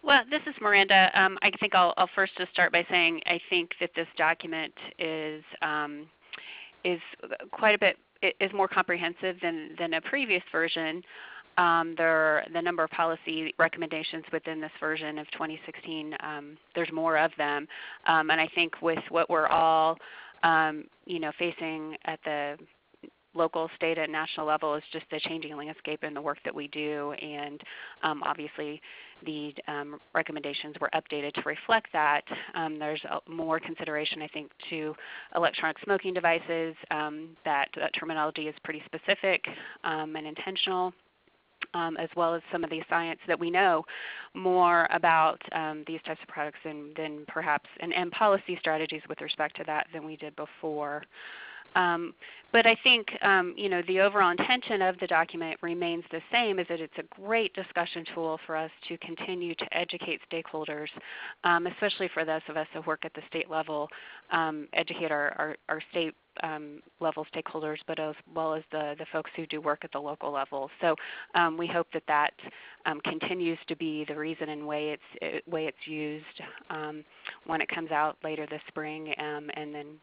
Speaker 4: Well, this is Miranda. I think I'll first just start by saying I think that this document is quite a bit is more comprehensive than a previous version. There are the number of policy recommendations within this version of 2016. There's more of them, and I think with what we're all facing at the local, state, and national level is just the changing landscape in the work that we do, and obviously the recommendations were updated to reflect that. There's more consideration, I think, to electronic smoking devices. That terminology is pretty specific and intentional, as well as some of the science that we know more about these types of products than perhaps, and policy strategies with respect to that than we did before. But I think the overall intention of the document remains the same, is that it's a great discussion tool for us to continue to educate stakeholders, especially for those of us who work at the state level, educate our state level stakeholders, but as well as the folks who do work at the local level. So we hope that continues to be the reason and way it's used when it comes out later this spring, and then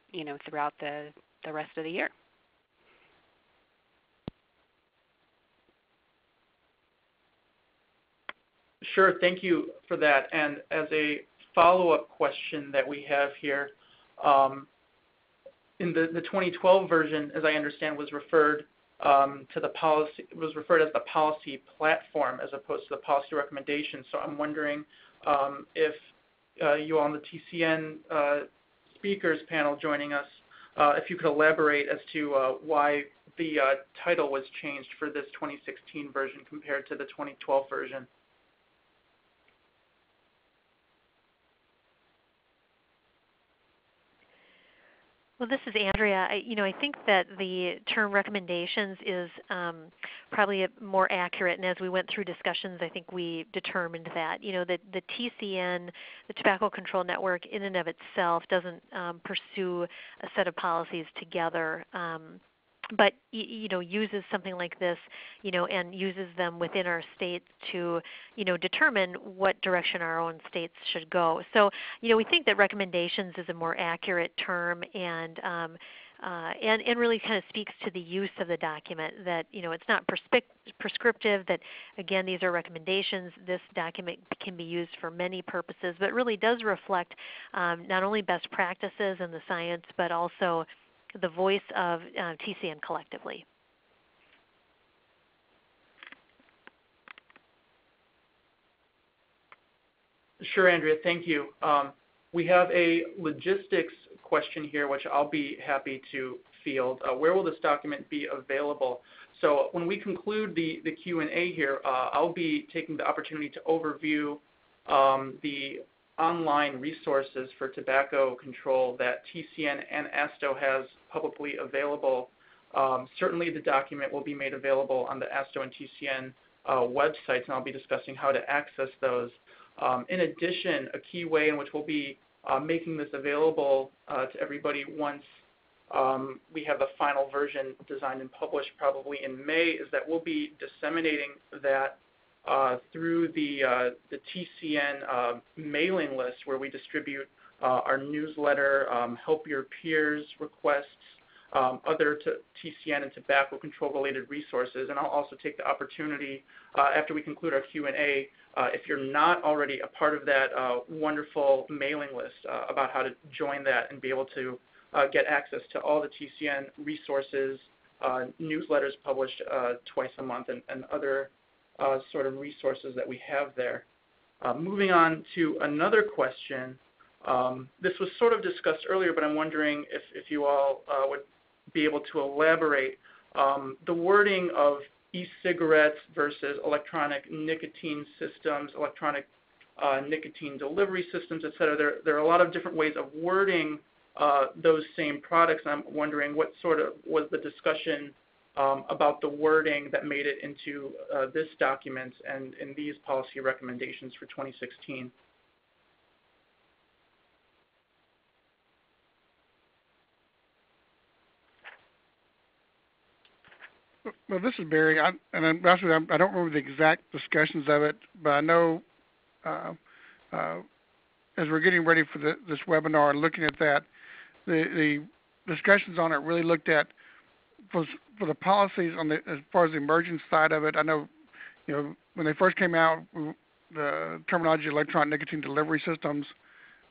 Speaker 4: throughout the rest of the year.
Speaker 1: Sure, thank you for that. And as a follow-up question that we have here, in the 2012 version, as I understand, was referred to the policy, was referred as the policy platform as opposed to the policy recommendation. So I'm wondering if you on the TCN speakers panel joining us, if you could elaborate as to why the title was changed for this 2016 version compared to the 2012 version.
Speaker 3: Well, this is Andrea. I think that the term recommendations is probably more accurate, and as we went through discussions, I think we determined that. The TCN, the Tobacco Control Network, in and of itself doesn't pursue a set of policies together, but uses something like this, and uses them within our states to, determine what direction our own states should go. So, we think that recommendations is a more accurate term, and really kind of speaks to the use of the document. That it's not prescriptive. That again, these are recommendations. This document can be used for many purposes, but really does reflect not only best practices and the science, but also the voice of TCN collectively.
Speaker 1: Sure, Andrea, thank you. We have a logistics question here, which I'll be happy to field. Where will this document be available? So when we conclude the Q&A here, I'll be taking the opportunity to overview the online resources for tobacco control that TCN and ASTHO has publicly available. Certainly the document will be made available on the ASTHO and TCN websites, and I'll be discussing how to access those. In addition, a key way in which we'll be making this available to everybody once we have the final version designed and published probably in May is that we'll be disseminating that through the TCN mailing list, where we distribute our newsletter, Help Your Peers requests, other TCN and tobacco control related resources. And I'll also take the opportunity after we conclude our Q&A, if you're not already a part of that wonderful mailing list, about how to join that and be able to get access to all the TCN resources, newsletters published twice a month, and other sort of resources that we have there. Moving on to another question. This was sort of discussed earlier, but I'm wondering if you all would be able to elaborate. The wording of e-cigarettes versus electronic nicotine systems, electronic nicotine delivery systems, et cetera. There are a lot of different ways of wording those same products. And I'm wondering what sort of was the discussion about the wording that made it into this document and in these policy recommendations for 2016.
Speaker 2: Well, this is Barry, I don't remember the exact discussions of it, but I know as we're getting ready for this webinar and looking at that, the discussions on it really looked at for the policies on as far as the emergence side of it. I know, when they first came out, the terminology electronic nicotine delivery systems,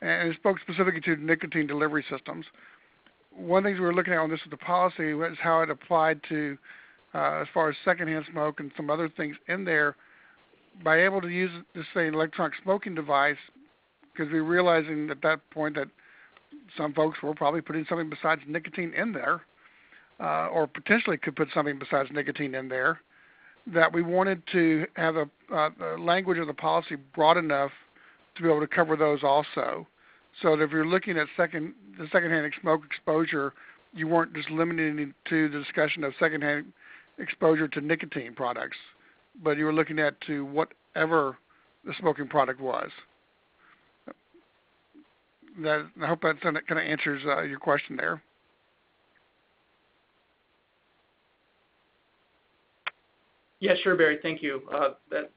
Speaker 2: and it spoke specifically to nicotine delivery systems. One of the things we were looking at on this with the policy was how it applied to as far as secondhand smoke and some other things in there, by able to use this, say, an electronic smoking device, because we were realizing at that point that some folks were probably putting something besides nicotine in there, or potentially could put something besides nicotine in there, that we wanted to have the language of the policy broad enough to be able to cover those also. So that if you're looking at the secondhand smoke exposure, you weren't just limiting it to the discussion of secondhand exposure to nicotine products, but you were looking at to whatever the smoking product was. I hope that kind of answers your question there.
Speaker 1: Yeah, sure, Barry. Thank you. That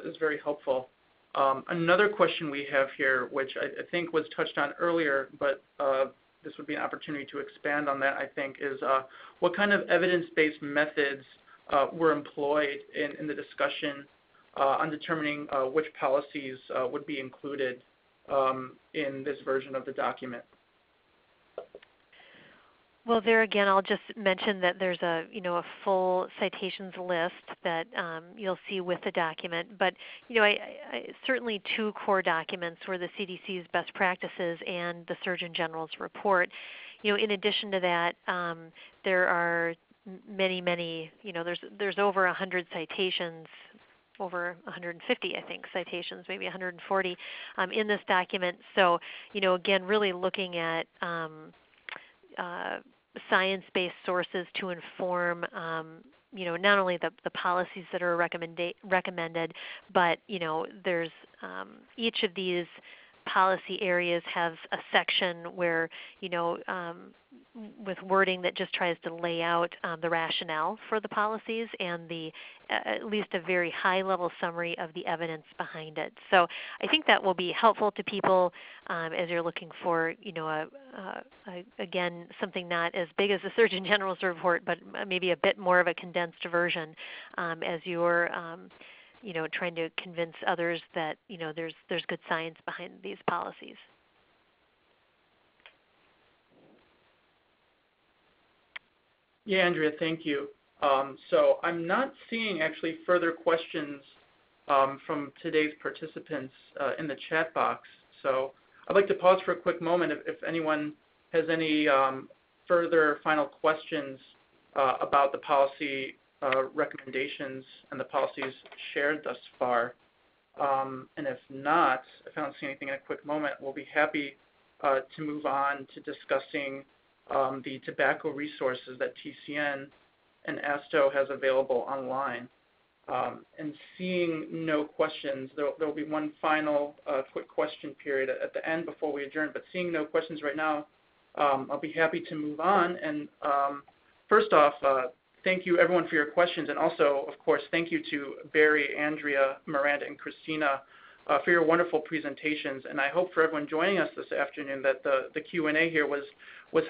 Speaker 1: is very helpful. Another question we have here, which I think was touched on earlier, but this would be an opportunity to expand on that, I think, is what kind of evidence-based methods were employed in the discussion on determining which policies would be included in this version of the document?
Speaker 3: Well, there again, I'll just mention that there's a full citations list that you'll see with the document. But I certainly two core documents were the CDC's best practices and the Surgeon General's report. In addition to that, there are many. There's over 100 citations, over 150, I think, citations, maybe 140 in this document. So, again, really looking at science-based sources to inform, not only the policies that are recommended, but there's each of these policy areas has a section where with wording that just tries to lay out the rationale for the policies and at least a very high-level summary of the evidence behind it. So I think that will be helpful to people as you're looking for, again, something not as big as the Surgeon General's report, but maybe a bit more of a condensed version as you're trying to convince others that there's good science behind these policies.
Speaker 1: Yeah, Andrea, thank you. So I'm not seeing actually further questions from today's participants in the chat box. So I'd like to pause for a quick moment if anyone has any further final questions about the policy recommendations and the policies shared thus far. And if not, if I don't see anything in a quick moment, we'll be happy to move on to discussing the tobacco resources that TCN and ASTHO has available online. And seeing no questions, there will be one final quick question period at the end before we adjourn, but seeing no questions right now, I'll be happy to move on. And first off, thank you everyone for your questions, and also, of course, thank you to Barry, Andrea, Miranda, and Christina for your wonderful presentations. And I hope for everyone joining us this afternoon that the Q&A here was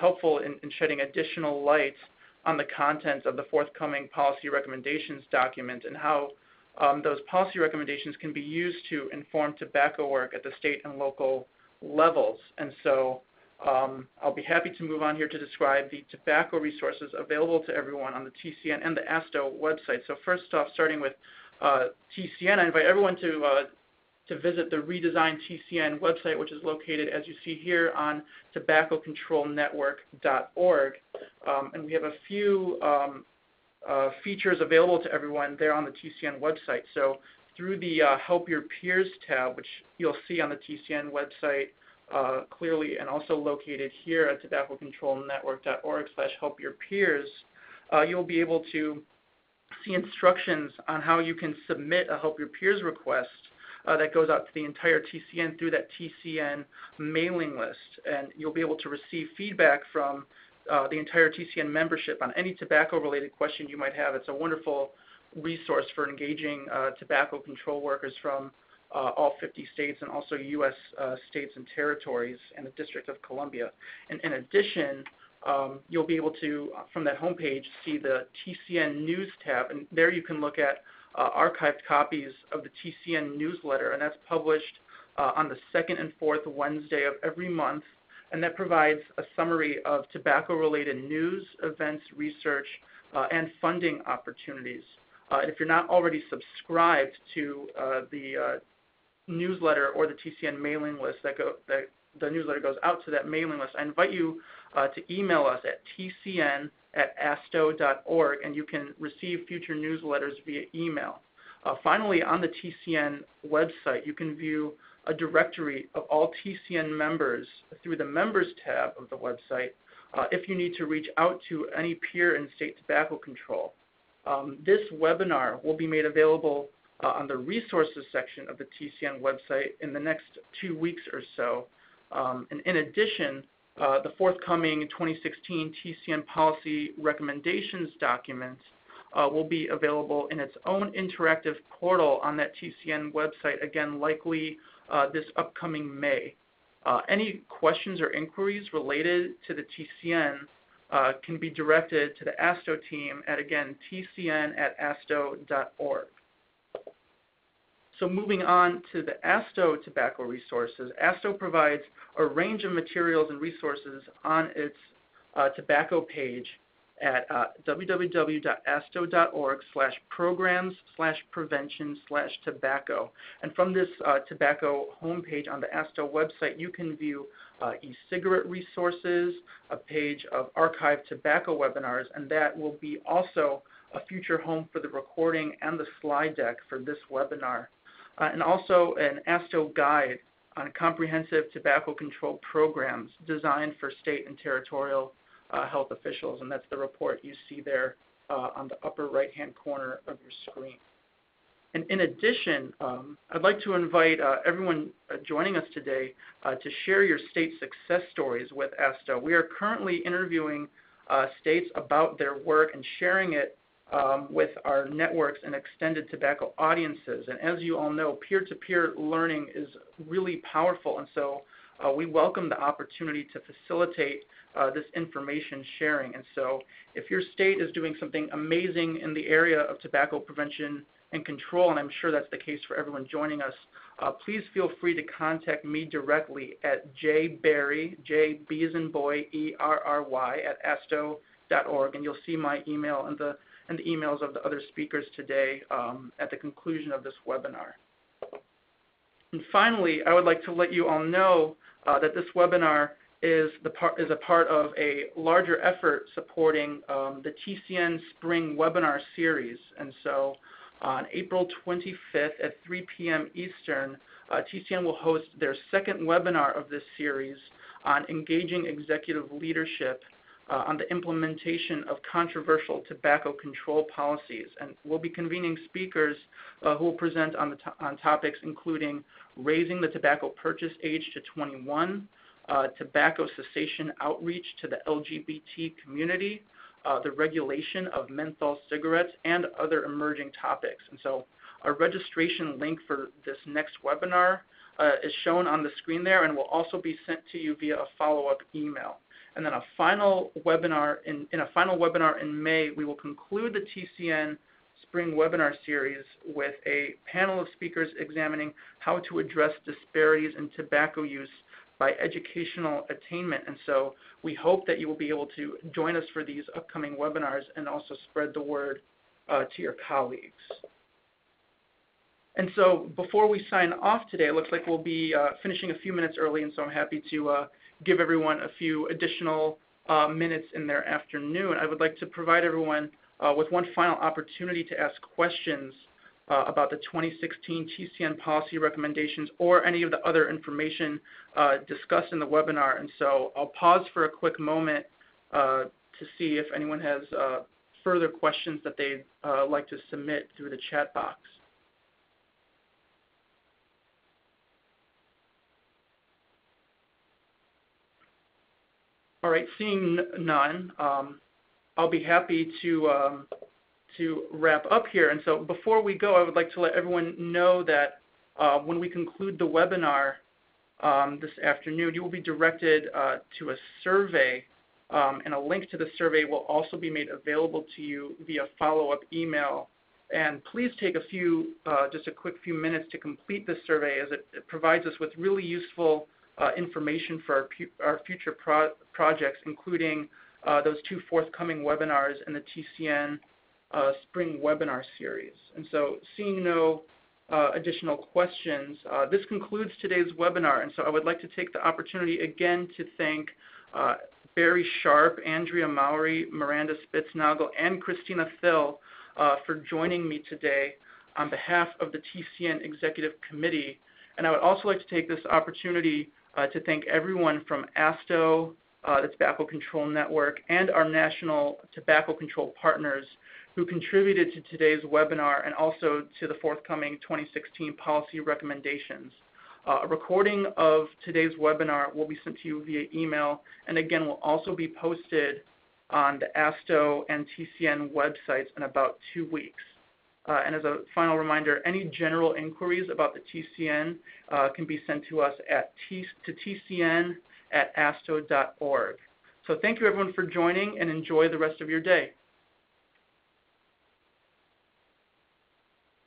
Speaker 1: helpful in shedding additional light on the content of the forthcoming policy recommendations document and how those policy recommendations can be used to inform tobacco work at the state and local levels. And so I'll be happy to move on here to describe the tobacco resources available to everyone on the TCN and the ASTHO website. So first off, starting with TCN, I invite everyone to visit the redesigned TCN website, which is located, as you see here, on tobaccocontrolnetwork.org. And we have a few features available to everyone there on the TCN website. So through the Help Your Peers tab, which you'll see on the TCN website clearly, and also located here at tobaccocontrolnetwork.org/helpyourpeers, you'll be able to see instructions on how you can submit a Help Your Peers request that goes out to the entire TCN through that TCN mailing list. And you'll be able to receive feedback from the entire TCN membership on any tobacco-related question you might have. It's a wonderful resource for engaging tobacco control workers from all 50 states and also U.S. States and territories and the District of Columbia. And in addition, you'll be able to, from that homepage, see the TCN News tab, and there you can look at archived copies of the TCN newsletter, and that's published on the second and fourth Wednesday of every month, and that provides a summary of tobacco-related news, events, research, and funding opportunities. If you're not already subscribed to the newsletter or the TCN mailing list, the newsletter goes out to that mailing list, I invite you to email us at tcn@astho.org, and you can receive future newsletters via email. Finally, on the TCN website, you can view a directory of all TCN members through the Members tab of the website if you need to reach out to any peer in state tobacco control. This webinar will be made available on the Resources section of the TCN website in the next 2 weeks or so. And in addition, the forthcoming 2016 TCN Policy Recommendations document will be available in its own interactive portal on that TCN website, again, likely this upcoming May. Any questions or inquiries related to the TCN can be directed to the ASTHO team at, again, tcn@astho.org. So moving on to the ASTHO tobacco resources, ASTHO provides a range of materials and resources on its tobacco page at www.astho.org/programs/prevention/tobacco. And from this tobacco homepage on the ASTHO website, you can view e-cigarette resources, a page of archived tobacco webinars, and that will be also a future home for the recording and the slide deck for this webinar. And also an ASTHO guide on comprehensive tobacco control programs designed for state and territorial health officials, and that's the report you see there on the upper right-hand corner of your screen. And in addition, I'd like to invite everyone joining us today to share your state success stories with ASTHO. We are currently interviewing states about their work and sharing it with our networks and extended tobacco audiences. And as you all know, peer-to-peer learning is really powerful, and so we welcome the opportunity to facilitate this information sharing. And so if your state is doing something amazing in the area of tobacco prevention and control, and I'm sure that's the case for everyone joining us, please feel free to contact me directly at jberry, J B as in boy, ERRY, @astho.org, and you'll see my email and the emails of the other speakers today at the conclusion of this webinar. And finally, I would like to let you all know that this webinar is a part of a larger effort supporting the TCN Spring Webinar Series. And so on April 25th at 3 p.m. Eastern, TCN will host their second webinar of this series on engaging executive leadership on the implementation of controversial tobacco control policies. And we'll be convening speakers who will present on topics including raising the tobacco purchase age to 21, tobacco cessation outreach to the LGBT community, the regulation of menthol cigarettes, and other emerging topics. And so our registration link for this next webinar is shown on the screen there and will also be sent to you via a follow-up email. And then a final webinar in a final webinar in May, we will conclude the TCN Spring Webinar Series with a panel of speakers examining how to address disparities in tobacco use by educational attainment. And so we hope that you will be able to join us for these upcoming webinars and also spread the word to your colleagues. And so before we sign off today, it looks like we'll be finishing a few minutes early, and so I'm happy to give everyone a few additional minutes in their afternoon. I would like to provide everyone with one final opportunity to ask questions about the 2016 TCN policy recommendations or any of the other information discussed in the webinar. And so I'll pause for a quick moment to see if anyone has further questions that they'd like to submit through the chat box. All right, seeing none, I'll be happy to wrap up here. And so before we go, I would like to let everyone know that when we conclude the webinar this afternoon, you will be directed to a survey, and a link to the survey will also be made available to you via follow-up email. And please take just a quick few minutes to complete this survey, as it provides us with really useful information for our future projects, including those 2 forthcoming webinars in the TCN Spring Webinar Series. And so, seeing no additional questions, this concludes today's webinar. And so I would like to take the opportunity again to thank Barry Sharp, Andrea Mowry, Miranda Spitznagel, and Christina Thill for joining me today on behalf of the TCN Executive Committee. And I would also like to take this opportunity to thank everyone from ASTHO, the Tobacco Control Network, and our national tobacco control partners who contributed to today's webinar and also to the forthcoming 2016 policy recommendations. A recording of today's webinar will be sent to you via email, and again will also be posted on the ASTHO and TCN websites in about 2 weeks. And as a final reminder, any general inquiries about the TCN can be sent to us at tcn@astho.org. So thank you everyone for joining, and enjoy the rest of your day.